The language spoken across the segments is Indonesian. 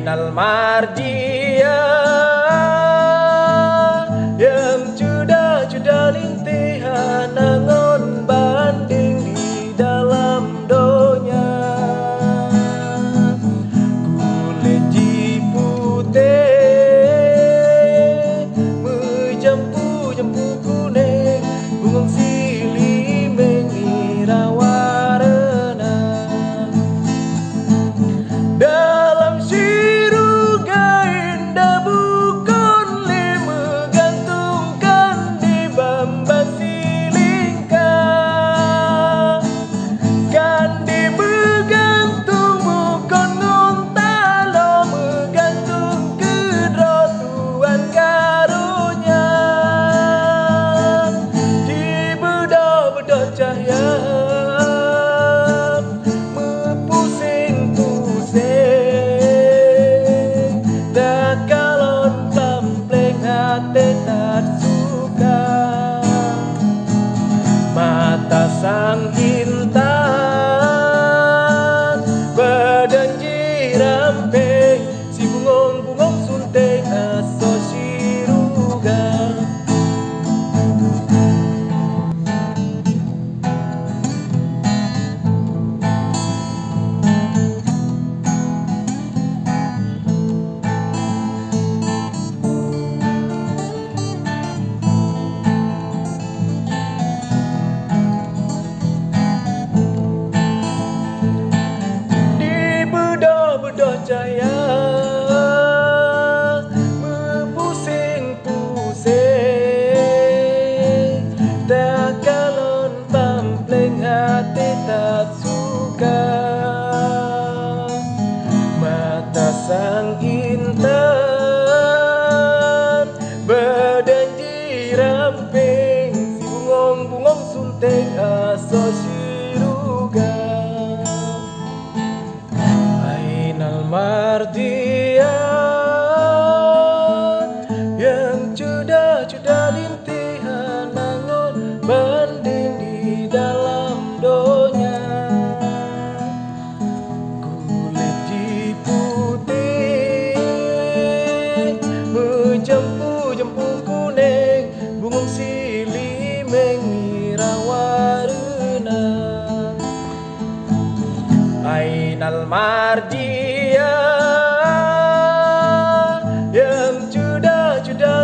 Ainal Mardia yang cuda lintihan nangon banding di dalam donya kulit putih menjampu kuning bungung silih mengirawarena dalam siruga indah bukon le menggantungkan di bamba silingka kan di begantung bukon ngontalo menggantung kedrotuan karunya di bedo cahaya tak suka mata sang intan berjanji ramping si bungong sunting aso siruga cahaya mempusing-pusing tak kalon tampleng hati tak suka mata sang intan berjanji ramping si bungong sunting aso siruga Ainal Mardia yang cuda lintihan nangon banding di dalam donya kulit putih menjampu kuning bungung silih mengirawarena Ainal Mardia yang cuda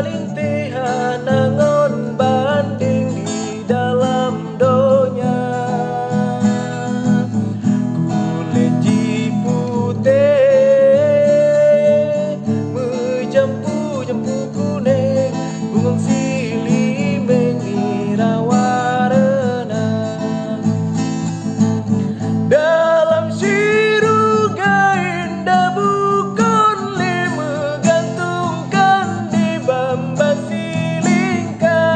lintihan nangon banding di dalam donya kulit putih menjampu kuning bungung silih mengirawarena dalam siruga indah bukon le menggantungkan di bamba silingka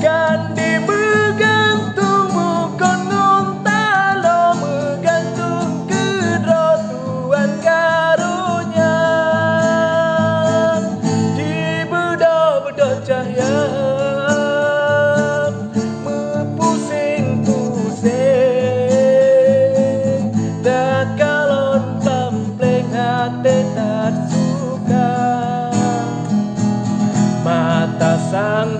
kan di begantung bukon ngontalo menggantung kedrotuan karunya di bedo cahaya tak suka mata sang